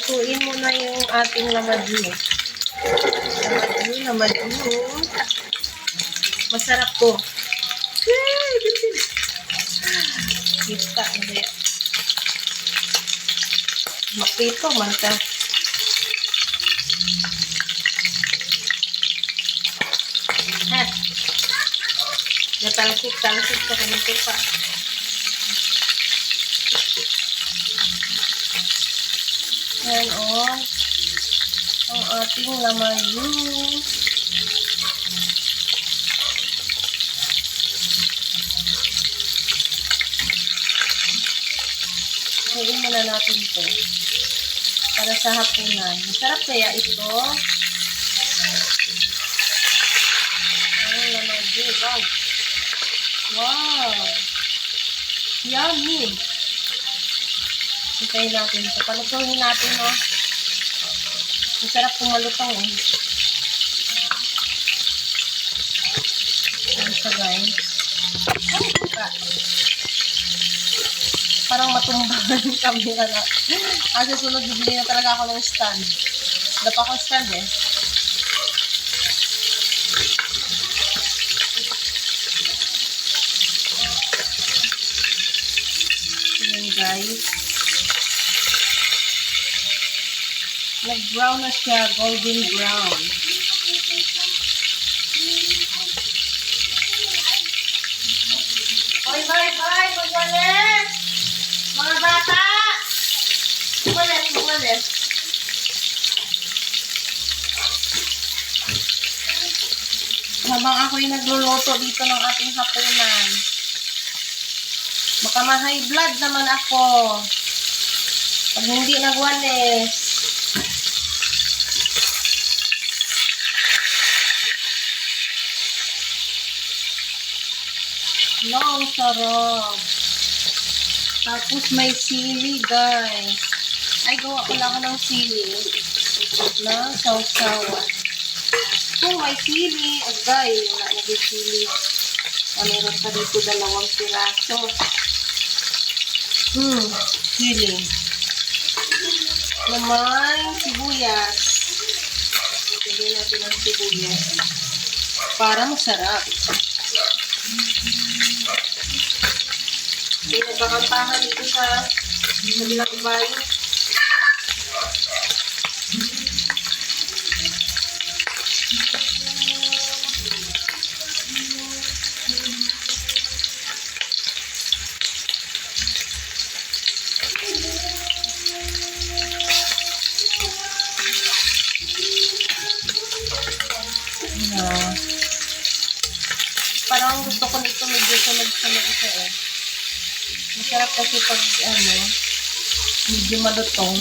Lutuin mo na yung ating lamadyo. Lamadyo. Masarap to. Yay! Kita. Makito man ka. Ha? Natalsik-talsik ka kanito pa. Yan o. Ang ating lamadyo. Haluin muna natin ito. Para sa hapunan. Masarap kaya ito. Ang lamadyo. Wow. Wow. Yummy. Hintayin natin ito. Palutuin natin, no? Masarap kung malutong, eh. Ayan siya, guys. Parang matumbahan yung camera na. Kasi sunod, bibili na talaga ako ng stand. Wala pa akong stand, eh. Ayan, guys. Nag-brown na siya, golden brown. Hoy, magwalis! Mga bata! Magwalis. Habang ako'y nagluluto dito ng ating hapunan, baka ma-high blood naman ako. Pag hindi nagwalis. Ang sarap. Tapos may sili, guys. Ay, gawa ko lang ng sili na sausawan. Kung may sili, agay, wala na din sili. Meron pa dito 2 piraso. Sili. Naman, sibuyas. Lagyan natin ang sibuyas. Para masarap. May nagkakantahan dito sa kabilang bahay. Parang gusto ko nito medyo sunod-sunod siya, eh. Masarap kasi pag, medyo malutong.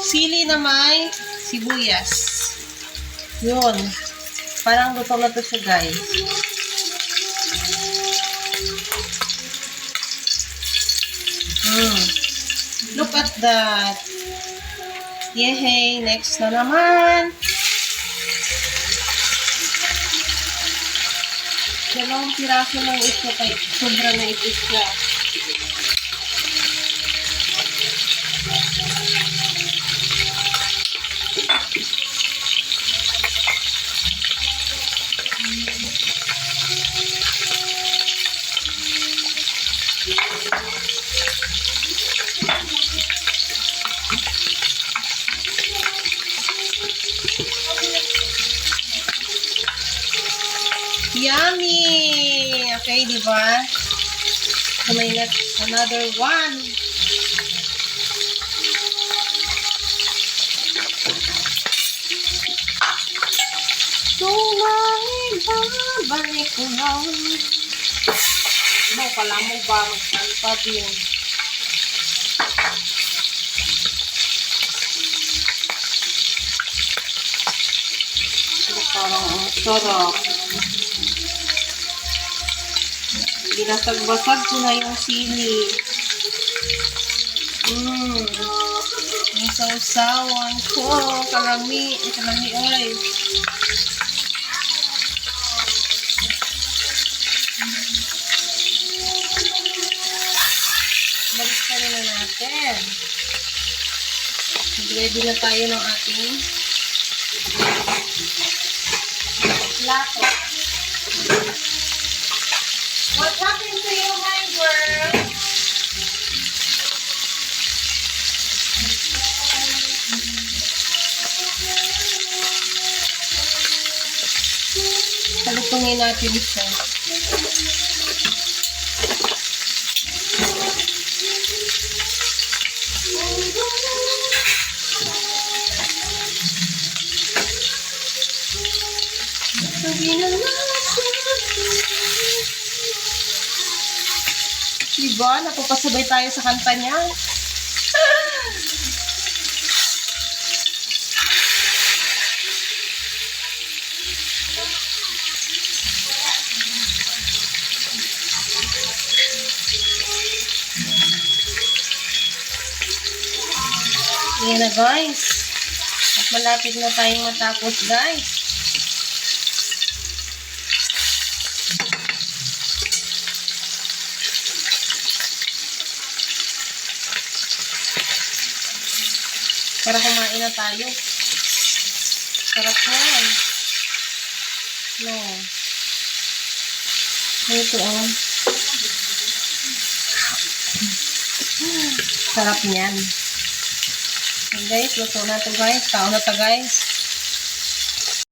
Sili na may sibuyas. Yun. Parang luto na to siya, guys. Look at that. Yehey! Next na naman. Dalawang piraso ng ito kay sobra na ito siya. Yummy! Okay, di ba? So, may another one. Tumangin, babalik ko lang. Ano, pala mo ba? Magsalpa din. Parang ang sarap. Binasag-basag ko na yung sili. Yung sausawan ko. Kalami. Kalami ay. Balik ka rin na natin. Ready na tayo ng ating plato. What happened to you, my girl? Salutungin natin siya. Diba? Napapasabay tayo sa kanta niya. Yan na guys. At malapit na tayong matapos guys. Para kumain na tayo. Sarap yan. No. Ito oh. Sarap niyan. Okay guys, luto na to guys. Tao na to guys.